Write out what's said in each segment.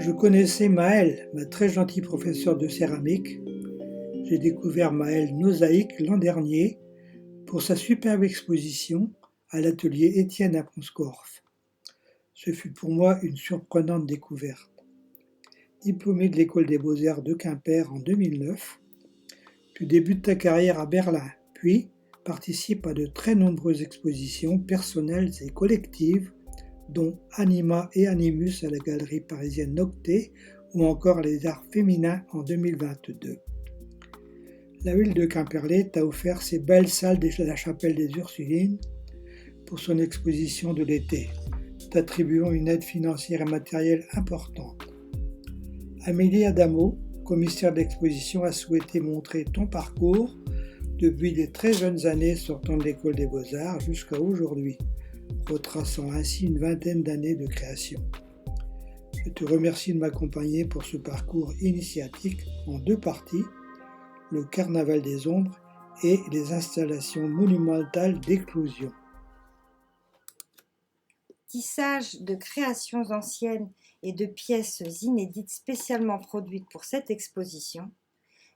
Je connaissais Maëlle, ma très gentille professeure de céramique. J'ai découvert Maëlle Nozaïque l'an dernier pour sa superbe exposition à l'atelier Étienne à Ponscorf. Ce fut pour moi une surprenante découverte. Diplômée de l'École des Beaux-Arts de Quimper en 2009, tu débutes ta carrière à Berlin, puis participes à de très nombreuses expositions personnelles et collectives, dont Anima et Animus à la galerie parisienne Nocté ou encore les Arts féminins en 2022. La ville de Quimperlé t'a offert ses belles salles de la chapelle des Ursulines pour son exposition de l'été, t'attribuant une aide financière et matérielle importante. Amélie Adamo, commissaire d'exposition, a souhaité montrer ton parcours depuis les très jeunes années sortant de l'école des Beaux-Arts jusqu'à aujourd'hui, retraçant ainsi une vingtaine d'années de création. Je te remercie de m'accompagner pour ce parcours initiatique en deux parties, le Carnaval des Ombres et les installations monumentales d'éclosion. Tissage de créations anciennes et de pièces inédites spécialement produites pour cette exposition,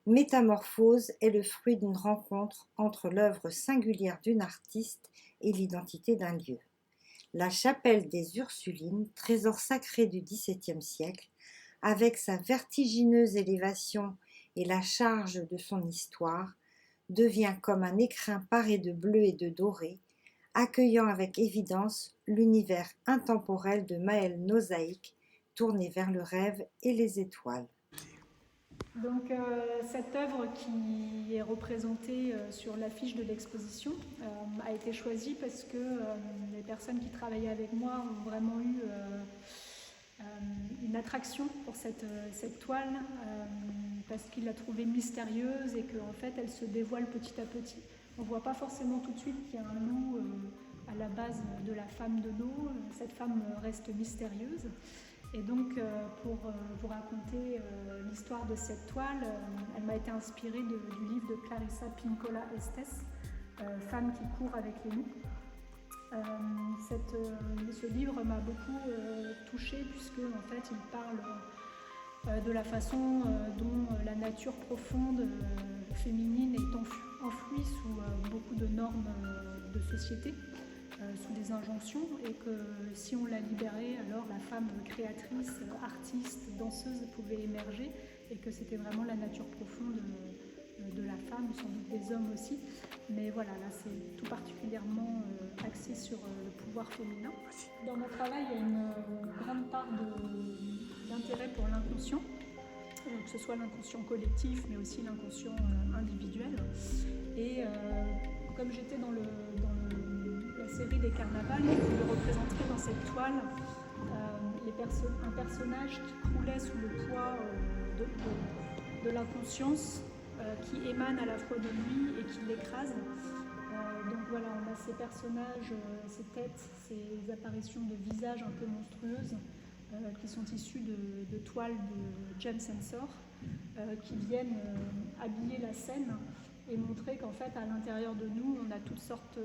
Métamorphose est le fruit d'une rencontre entre l'œuvre singulière d'une artiste et l'identité d'un lieu. La chapelle des Ursulines, trésor sacré du XVIIe siècle, avec sa vertigineuse élévation et la charge de son histoire, devient comme un écrin paré de bleu et de doré, accueillant avec évidence l'univers intemporel de Maëlle Nozaïque, tourné vers le rêve et les étoiles. Donc cette œuvre qui est représentée sur l'affiche de l'exposition a été choisie parce que les personnes qui travaillaient avec moi ont vraiment eu une attraction pour cette toile parce qu'ils la trouvaient mystérieuse et qu'en fait elle se dévoile petit à petit. On ne voit pas forcément tout de suite qu'il y a un loup à la base de la femme de l'eau. Cette femme reste mystérieuse. Et donc, pour vous raconter l'histoire de cette toile, elle m'a été inspirée du livre de Clarissa Pinkola Estes, Femme qui court avec les loups. Ce livre m'a beaucoup touchée puisque en fait, il parle de la façon dont la nature profonde féminine est enfouie sous beaucoup de normes de société. Sous des injonctions et que si on la libérait, alors la femme créatrice, artiste, danseuse pouvait émerger et que c'était vraiment la nature profonde de la femme, sans doute des hommes aussi. Mais voilà, là c'est tout particulièrement axé sur le pouvoir féminin. Dans mon travail, il y a une grande part d'intérêt pour l'inconscient, que ce soit l'inconscient collectif mais aussi l'inconscient individuel. Et comme j'étais dans la série des carnavals, je représenterai dans cette toile un personnage qui croulait sous le poids de l'inconscience qui émane à la fois de lui et qui l'écrase. Donc voilà, on a ces personnages, ces têtes, ces apparitions de visages un peu monstrueuses qui sont issues de toiles de James Ensor qui viennent habiller la scène et montrer qu'en fait à l'intérieur de nous on a toutes sortes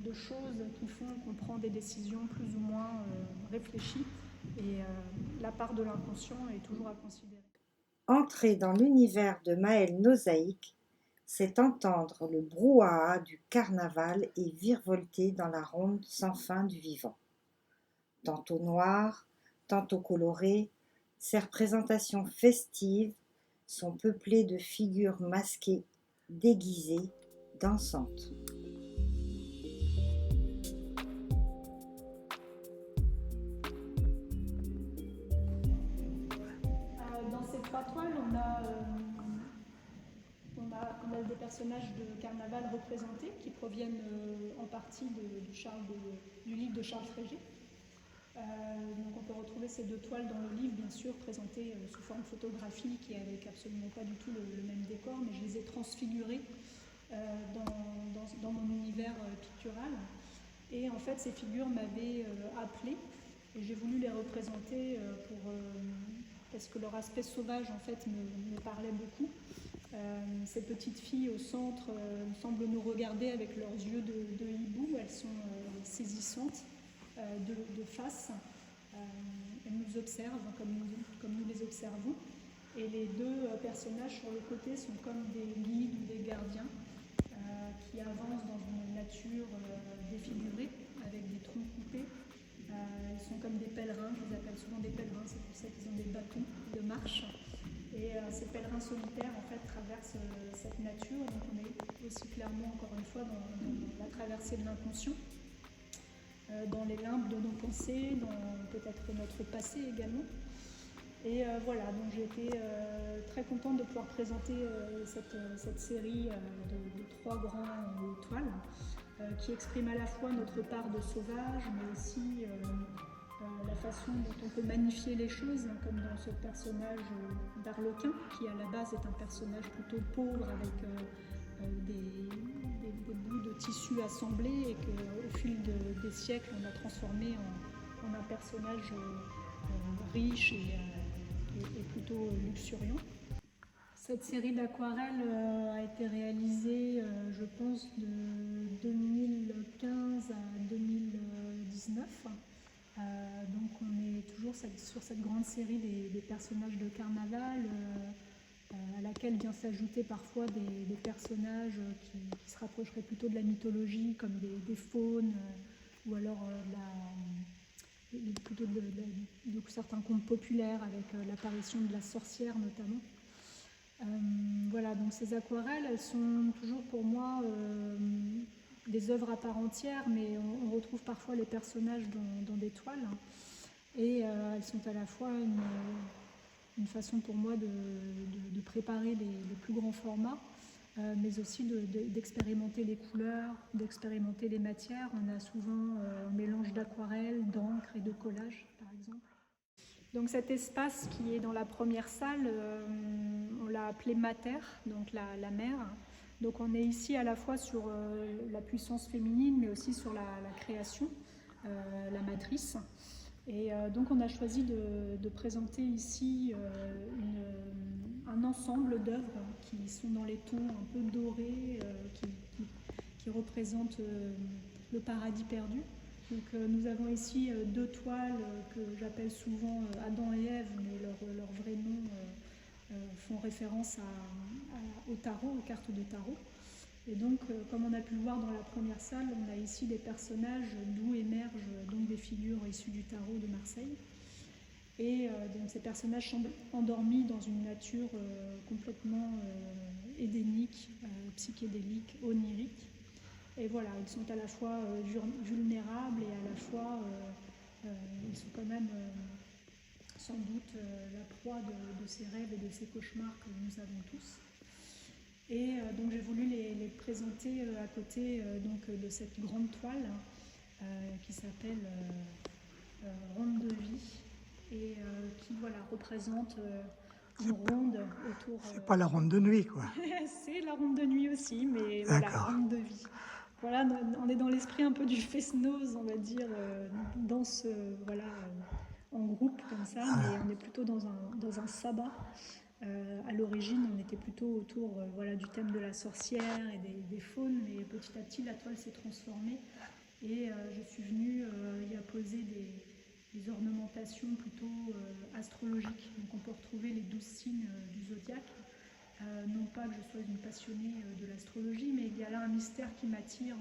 de choses qui font qu'on prend des décisions plus ou moins réfléchies et la part de l'inconscient est toujours à considérer. Entrer dans l'univers de Maëlle Nozaïque, c'est entendre le brouhaha du carnaval et virevolter dans la ronde sans fin du vivant. Tantôt noir, tantôt coloré, ces représentations festives sont peuplées de figures masquées, déguisées, dansantes. Toile, on a des personnages de carnaval représentés qui proviennent en partie du livre de Charles Frégé. Donc on peut retrouver ces deux toiles dans le livre, bien sûr, présentées sous forme photographique et avec absolument pas du tout le même décor, mais je les ai transfigurées dans mon univers pictural. Et en fait, ces figures m'avaient appelée et j'ai voulu les représenter parce que leur aspect sauvage en fait me parlait beaucoup. Ces petites filles au centre semblent nous regarder avec leurs yeux de hibou, elles sont saisissantes de face. Elles nous nous observent, comme nous les observons. Et les deux personnages sur le côté sont comme des guides ou des gardiens qui avancent dans une nature défigurée, avec des troncs coupés. Ils sont comme des pèlerins, je les appelle souvent des pèlerins, c'est pour ça qu'ils ont des bâtons de marche. Et ces pèlerins solitaires en fait traversent cette nature, donc on est aussi clairement encore une fois dans la traversée de l'inconscient, dans les limbes de nos pensées, dans peut-être notre passé également. Et voilà, donc j'ai été très contente de pouvoir présenter cette série de 3 grandes toiles qui expriment à la fois notre part de sauvage, mais aussi la façon dont on peut magnifier les choses, hein, comme dans ce personnage d'Arlequin, qui à la base est un personnage plutôt pauvre avec des bouts de tissu assemblés et qu'au fil des siècles on a transformé en un personnage riche et plutôt luxuriant. Cette série d'aquarelles a été réalisée, je pense, de 2015 à 2019. Donc on est toujours sur cette grande série des personnages de carnaval, à laquelle vient s'ajouter parfois des personnages qui se rapprocheraient plutôt de la mythologie, comme des faunes, ou alors plutôt de certains contes populaires, avec l'apparition de la sorcière notamment. Voilà, donc ces aquarelles, elles sont toujours pour moi des œuvres à part entière, mais on retrouve parfois les personnages dans des toiles, et elles sont à la fois une façon pour moi de préparer les plus grands formats, mais aussi d'expérimenter les couleurs, d'expérimenter les matières. On a souvent un mélange d'aquarelle, d'encre et de collage, par exemple. Donc cet espace qui est dans la première salle, on l'a appelé Mater, donc la mère. Donc on est ici à la fois sur la puissance féminine, mais aussi sur la création, la matrice. Et donc on a choisi de présenter ici un ensemble d'œuvres qui sont dans les tons un peu dorés, qui représentent le paradis perdu. Donc nous avons ici 2 toiles que j'appelle souvent Adam et Ève, mais leur vrai nom font référence au tarot, aux cartes de tarot. Et donc, comme on a pu le voir dans la première salle, on a ici des personnages d'où émergent donc des figures issues du tarot de Marseille. Et donc ces personnages sont endormis dans une nature complètement édénique, psychédélique, onirique. Et voilà, ils sont à la fois vulnérables et à la fois ils sont quand même sans doute la proie de ces rêves et de ces cauchemars que nous avons tous. Et donc j'ai voulu les présenter à côté de cette grande toile qui s'appelle Ronde de vie, et qui représente une ronde autour... C'est pas la ronde de nuit, quoi. C'est la ronde de nuit aussi, mais voilà, ronde de vie. Voilà, on est dans l'esprit un peu du fest-noz, on va dire, danse en groupe comme ça, mais on est plutôt dans un sabbat. À l'origine, on était plutôt autour du thème de la sorcière et des faunes, mais petit à petit, la toile s'est transformée et je suis venue y apposer des ornementations plutôt astrologiques. Donc on peut retrouver les 12 signes du zodiaque. Non pas que je sois une passionnée de l'astrologie, mais il y a là un mystère qui m'attire,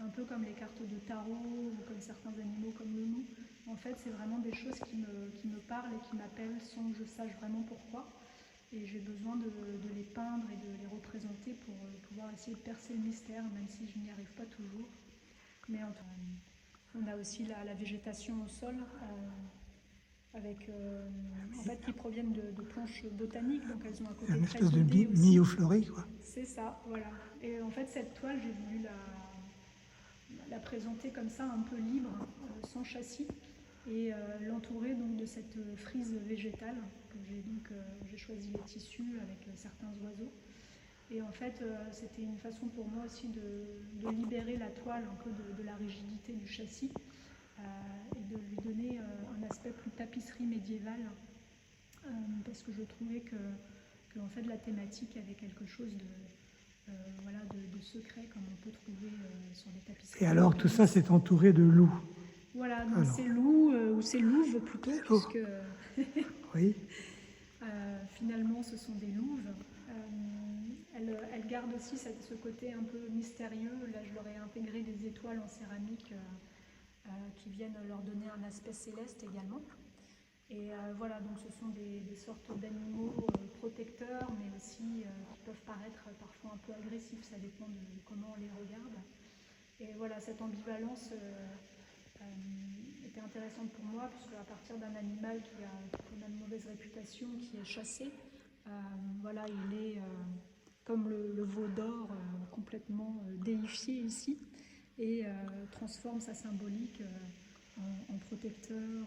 un peu comme les cartes de tarot ou comme certains animaux comme le loup. En fait, c'est vraiment des choses qui me parlent et qui m'appellent sans que je sache vraiment pourquoi. Et j'ai besoin de les peindre et de les représenter pour pouvoir essayer de percer le mystère, même si je n'y arrive pas toujours. Mais on a aussi la végétation au sol, qui proviennent de planches botaniques, donc elles ont un côté une très espèce de aussi. milieu-fleuri, quoi. C'est ça, voilà. Et en fait, cette toile, j'ai voulu la présenter comme ça, un peu libre, sans châssis, et l'entourer donc de cette frise végétale. J'ai choisi les tissus avec certains oiseaux. Et en fait, c'était une façon pour moi aussi de libérer la toile un peu de la rigidité du châssis et de lui donner un aspect plus tapisserie médiévale, parce que je trouvais que en fait, la thématique avait quelque chose de secret, comme on peut trouver sur les tapisseries. Et alors, tout ça, c'est entouré de loups. Voilà, donc Alors. c'est loup, ou c'est louve plutôt, C'est louve. puisque Oui, finalement ce sont des louves. Elles gardent aussi ce côté un peu mystérieux. Là, je leur ai intégré des étoiles en céramique qui viennent leur donner un aspect céleste également. Et voilà, donc ce sont des sortes d'animaux protecteurs, mais aussi qui peuvent paraître parfois un peu agressifs, ça dépend de comment on les regarde. Et voilà, cette ambivalence était intéressante pour moi, puisque à partir d'un animal qui a quand même mauvaise réputation, qui est chassé, voilà, il est comme le veau d'or, complètement déifié ici, et transforme sa symbolique en protecteur,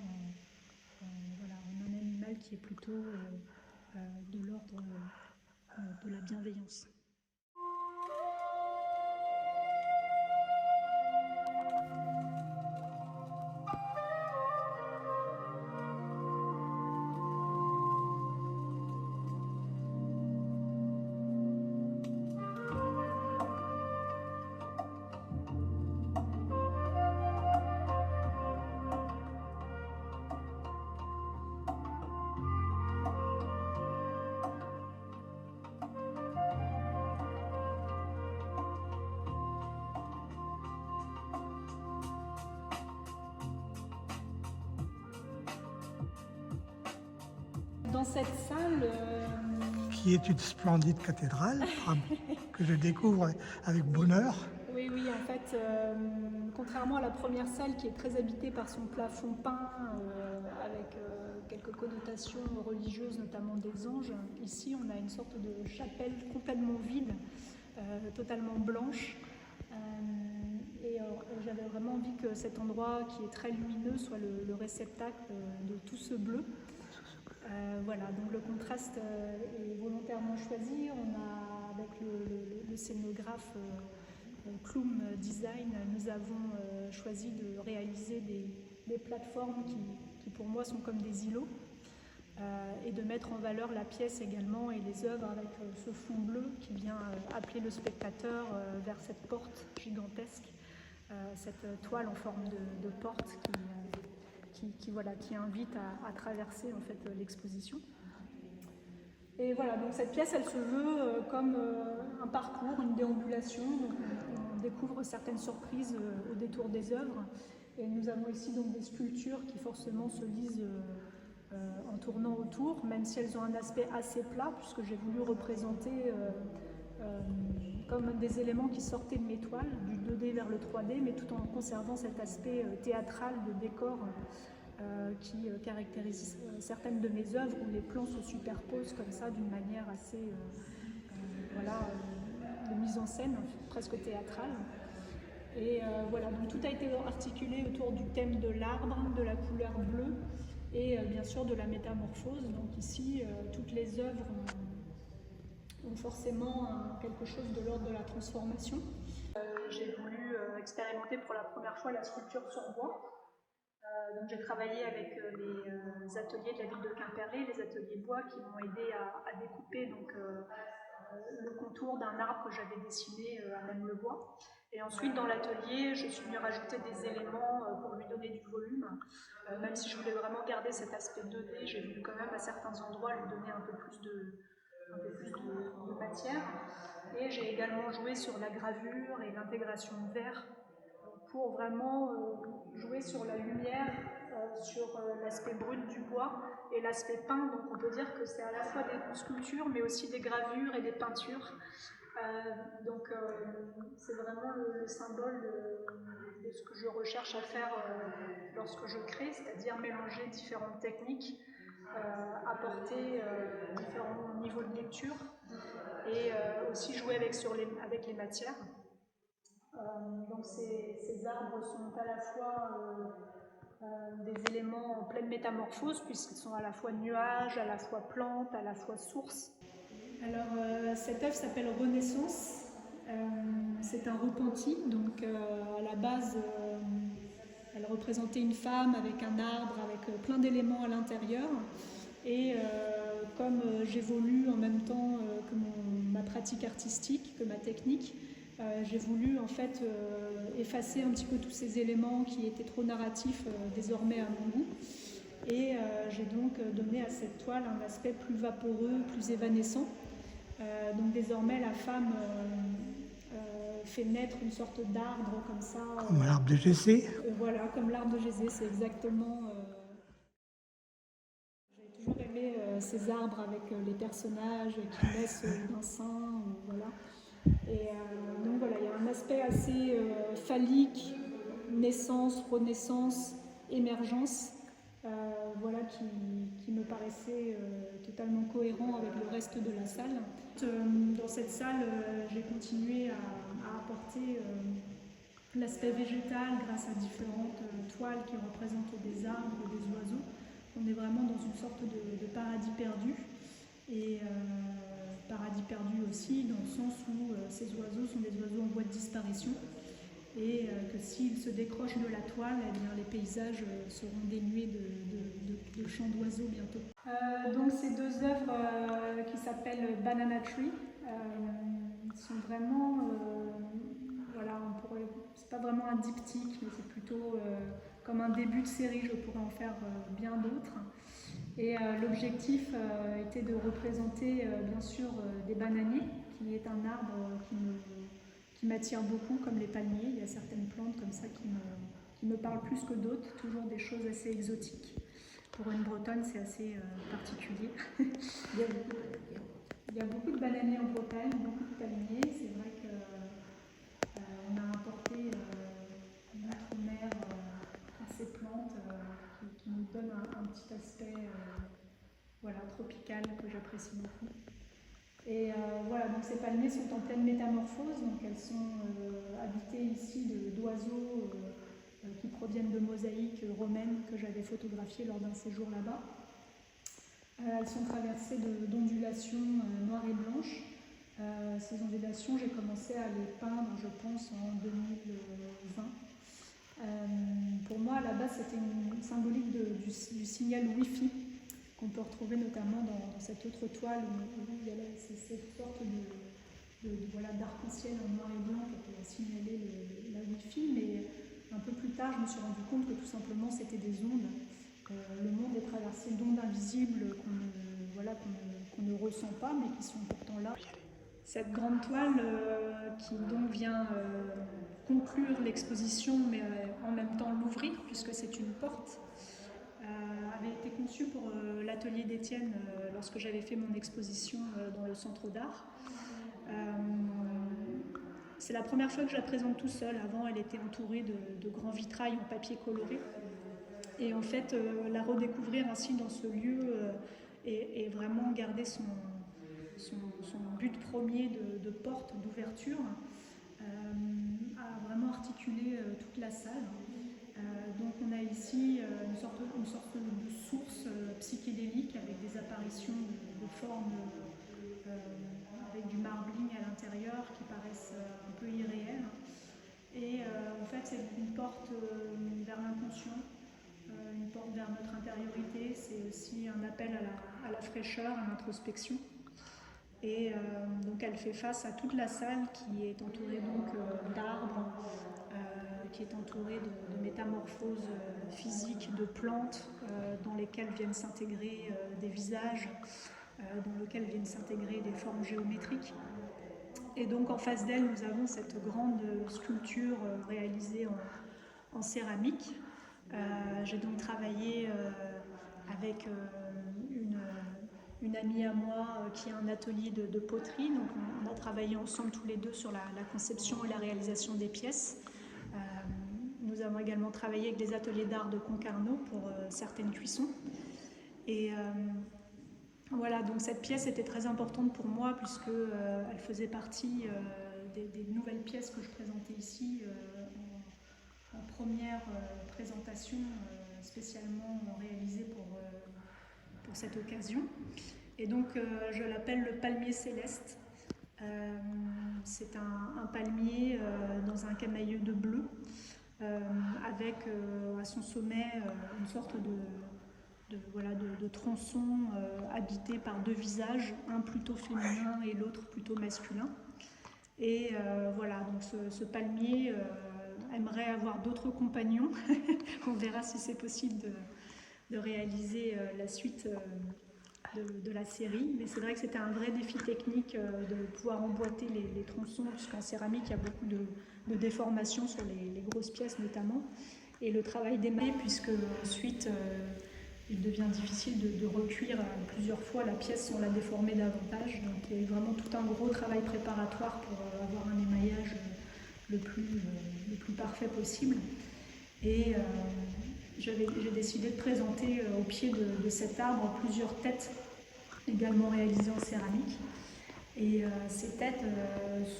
voilà, en un animal qui est plutôt de l'ordre de la bienveillance. Dans cette salle, qui est une splendide cathédrale que je découvre avec bonheur. oui, en fait, contrairement à la première salle qui est très habitée par son plafond peint, avec quelques connotations religieuses, notamment des anges, ici on a une sorte de chapelle complètement vide, totalement blanche. Et j'avais vraiment envie que cet endroit qui est très lumineux soit le réceptacle de tout ce bleu. Voilà, donc le contraste est volontairement choisi. On a, avec le scénographe Klum Design, nous avons choisi de réaliser des plateformes qui pour moi sont comme des îlots, et de mettre en valeur la pièce également et les œuvres avec ce fond bleu qui vient appeler le spectateur vers cette porte gigantesque, cette toile en forme de porte qui invite à traverser en fait l'exposition. Et voilà, donc cette pièce, elle se veut comme un parcours, une déambulation. Donc on découvre certaines surprises au détour des œuvres. Et nous avons ici donc des sculptures qui forcément se lisent en tournant autour, même si elles ont un aspect assez plat, puisque j'ai voulu représenter comme des éléments qui sortaient de mes toiles, du 2D vers le 3D, mais tout en conservant cet aspect théâtral de décor qui caractérise certaines de mes œuvres, où les plans se superposent comme ça d'une manière assez de mise en scène, presque théâtrale. Et voilà, donc tout a été articulé autour du thème de l'arbre, de la couleur bleue et bien sûr de la métamorphose. Donc ici, toutes les œuvres ont forcément quelque chose de l'ordre de la transformation. J'ai voulu expérimenter pour la première fois la sculpture sur bois. Donc j'ai travaillé avec les ateliers de la ville de Quimperlé, les ateliers bois, qui m'ont aidé à découper donc, le contour d'un arbre que j'avais dessiné à même le bois. Et ensuite, dans l'atelier, je suis venue rajouter des éléments pour lui donner du volume. Même si je voulais vraiment garder cet aspect 2D, j'ai voulu quand même à certains endroits lui donner un peu plus de matière. Et j'ai également joué sur la gravure et l'intégration de verre pour vraiment jouer sur la lumière, sur l'aspect brut du bois et l'aspect peint. Donc on peut dire que c'est à la fois des sculptures, mais aussi des gravures et des peintures. Donc c'est vraiment le symbole de ce que je recherche à faire lorsque je crée, c'est-à-dire mélanger différentes techniques, apporter différents niveaux de lecture et aussi jouer avec les matières. Donc ces arbres sont à la fois des éléments en pleine métamorphose, puisqu'ils sont à la fois nuages, à la fois plantes, à la fois sources. Alors cette œuvre s'appelle Renaissance. C'est un repenti, donc à la base elle représentait une femme avec un arbre, avec plein d'éléments à l'intérieur. Et comme j'évolue en même temps que ma pratique artistique, que ma technique, j'ai voulu en fait effacer un petit peu tous ces éléments qui étaient trop narratifs désormais à mon goût. Et j'ai donc donné à cette toile un aspect plus vaporeux, plus évanescent. Donc désormais la femme fait naître une sorte d'arbre comme ça. Comme l'arbre de Jessé. Voilà, comme l'arbre de Jessé, c'est exactement... J'ai toujours aimé ces arbres avec les personnages qui naissent d'un sein, voilà. Et donc voilà, il y a un aspect assez phallique, naissance, renaissance, émergence, voilà, qui me paraissait totalement cohérent avec le reste de la salle. Dans cette salle, j'ai continué à apporter l'aspect végétal grâce à différentes toiles qui représentent des arbres, des oiseaux. On est vraiment dans une sorte de paradis perdu. Et paradis perdu aussi dans le sens où ces oiseaux sont des oiseaux en voie de disparition et que s'ils se décrochent de la toile, eh bien, les paysages seront dénués de chants d'oiseaux bientôt. Donc ces deux œuvres qui s'appellent Banana Tree sont vraiment, voilà, c'est pas vraiment un diptyque, mais c'est plutôt comme un début de série, je pourrais en faire bien d'autres. Et l'objectif était de représenter bien sûr des bananiers, qui est un arbre qui m'attire beaucoup, comme les palmiers. Il y a certaines plantes comme ça qui me parlent plus que d'autres, toujours des choses assez exotiques. Pour une Bretonne, c'est assez particulier. Il y a beaucoup de bananiers en Bretagne, beaucoup de palmiers. C'est vrai qu'on a importé d'outre-mer ces plantes qui nous donnent un petit aspect voilà, tropical que j'apprécie beaucoup. Et voilà, donc ces palmiers sont en pleine métamorphose, donc elles sont habitées ici d'oiseaux qui proviennent de mosaïques romaines que j'avais photographiées lors d'un séjour là-bas. Elles sont traversées d'ondulations noires et blanches. Ces ondulations, j'ai commencé à les peindre, je pense, en 2020. Pour moi, à la base, c'était une symbolique du signal Wi-Fi qu'on peut retrouver notamment dans cette autre toile où il y a cette sorte voilà, d'arc-en-ciel en noir et blanc qui peut signaler la Wi-Fi, mais un peu plus tard, je me suis rendu compte que tout simplement, c'était des ondes. Le monde est traversé d'ondes invisibles qu'on ne ressent pas, mais qui sont pourtant là. Cette grande toile qui donc vient conclure l'exposition, mais en même temps l'ouvrir, puisque c'est une porte, avait été conçue pour l'atelier d'Étienne lorsque j'avais fait mon exposition dans le centre d'art. C'est la première fois que je la présente tout seul. Avant, elle était entourée de grands vitrails en papier coloré. Et en fait, la redécouvrir ainsi dans ce lieu et vraiment garder son but premier de porte, d'ouverture, a vraiment articulé toute la salle. Donc on a ici une sorte de source psychédélique avec des apparitions de formes avec du marbling à l'intérieur qui paraissent un peu irréelles. Et en fait c'est une porte vers l'inconscient, une porte vers notre intériorité, c'est aussi un appel à la fraîcheur, à l'introspection. Et donc elle fait face à toute la salle qui est entourée d'arbres, qui est entourée de métamorphoses physiques, de plantes dans lesquelles viennent s'intégrer des visages, dans lesquelles viennent s'intégrer des formes géométriques. Et donc en face d'elle, nous avons cette grande sculpture réalisée en céramique. J'ai donc travaillé avec une amie à moi qui a un atelier de poterie. Donc on a travaillé ensemble tous les deux sur la conception et la réalisation des pièces. Nous avons également travaillé avec des ateliers d'art de Concarneau pour certaines cuissons. Et voilà, donc cette pièce était très importante pour moi puisqu'elle faisait partie des nouvelles pièces que je présentais ici en première présentation spécialement réalisée pour cette occasion. Et donc je l'appelle le palmier céleste. C'est un palmier dans un camailleux de bleu avec à son sommet une sorte de tronçon habité par deux visages, un plutôt féminin et l'autre plutôt masculin. Et voilà, donc ce palmier aimerait avoir d'autres compagnons. On verra si c'est possible de réaliser la suite de la série. Mais c'est vrai que c'était un vrai défi technique de pouvoir emboîter les tronçons, puisqu'en céramique, il y a beaucoup de déformations sur les grosses pièces notamment. Et le travail d'émail, puisque ensuite il devient difficile de recuire plusieurs fois la pièce sans la déformer davantage. Donc il y a eu vraiment tout un gros travail préparatoire pour avoir un émaillage le plus parfait possible. Et j'ai décidé de présenter au pied de cet arbre plusieurs têtes également réalisées en céramique. Et ces têtes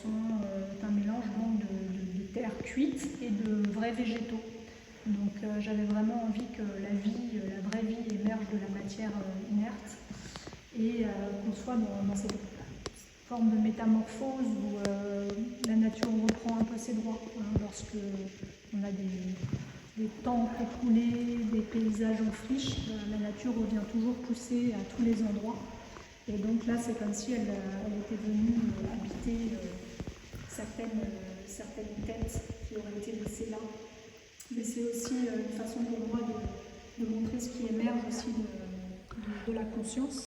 sont un mélange de terre cuite et de vrais végétaux. Donc j'avais vraiment envie que la vraie vie émerge de la matière inerte et qu'on soit dans cette forme de métamorphose où la nature reprend un peu ses droits. Lorsque on a des temps écoulés, des paysages en friche, la nature revient toujours pousser à tous les endroits. Et donc là, c'est comme si elle était venue habiter certaines têtes qui auraient été laissées là. Mais c'est aussi une façon pour moi de montrer ce qui émerge aussi de la conscience.